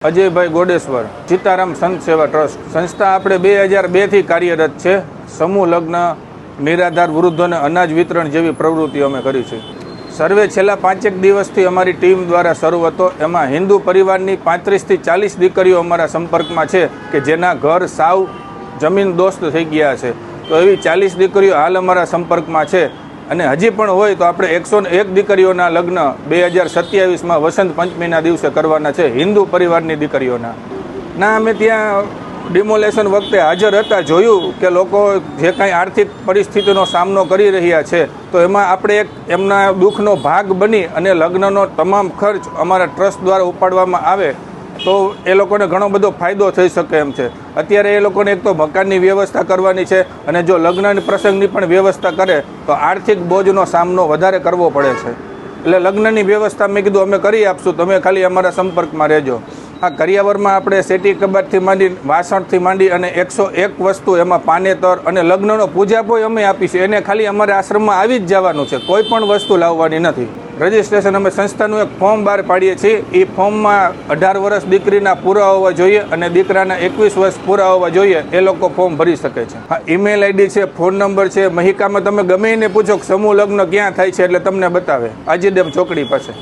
અજયભાઈ ગોડેશ્વર, સીતારામ સંત સેવા ટ્રસ્ટ સંસ્થા આપણે 2002 થી કાર્યરત છે. સમૂહ લગ્ન, નિરાધાર વૃદ્ધોને અનાજ વિતરણ જેવી પ્રવૃત્તિઓ અમે કરી છે. સર્વે છેલ્લા 5 દિવસથી અમારી ટીમ દ્વારા શરૂ હતો. એમાં હિન્દુ પરિવારની 35 થી 40 દીકરીઓ અમારા સંપર્કમાં છે કે જેના ઘર સાવ જમીન દોસ્ત થઈ ગયા છે. તો એવી 40 દીકરીઓ હાલ અમારા સંપર્કમાં છે અને હજી પણ હોય તો આપણે 101 દીકરીઓના લગ્ન 2027માં વસંત પંચમીના દિવસે કરવાના છે, હિન્દુ પરિવારની દીકરીઓના. અમે ત્યાં ડિમોલેશન વખતે હાજર હતા, જોયું કે લોકો જે કાંઈ આર્થિક પરિસ્થિતિનો સામનો કરી રહ્યા છે તો એમાં આપણે એક એમના દુઃખનો ભાગ બની અને લગ્નનો તમામ ખર્ચ અમારા ટ્રસ્ટ દ્વારા ઉપાડવામાં આવે તો એ લોકોને ઘણો બધો ફાયદો થઈ શકે એમ છે. અત્યારે એ લોકોને એક તો મકાનની વ્યવસ્થા કરવાની છે અને જો લગ્નની પ્રસંગની પણ વ્યવસ્થા કરે તો આર્થિક બોજનો સામનો વધારે કરવો પડે છે. એટલે લગ્નની વ્યવસ્થા મેં કીધું અમે કરી આપશું, તમે ખાલી અમારા સંપર્કમાં રહેજો. આ કરિયાવરમાં આપણે સેટી કબાટથી માંડી, વાસણથી માંડી અને 101 વસ્તુ, એમાં પાનેતર અને લગ્નનો પૂજાપોય અમે આપીશું. એને ખાલી અમારા આશ્રમમાં આવી જ જવાનું છે, કોઈ પણ વસ્તુ લાવવાની નથી. રજિસ્ટ્રેશન અમે સંસ્થાનું એક ફોર્મ બહાર પાડીએ છીએ. એ ફોર્મમાં 18 વર્ષ દીકરીના પૂરા હોવા જોઈએ અને દીકરાના 21 વર્ષ પૂરા હોવા જોઈએ. એ લોકો ફોર્મ ભરી શકે છે. હા, ઈમેલ આઈડી છે, ફોન નંબર છે. મહિકામાં તમે ગમે એને પૂછો કે સમૂહ લગ્ન ક્યાં થાય છે એટલે તમને બતાવે, આજીડેમ ચોકડી પાસે.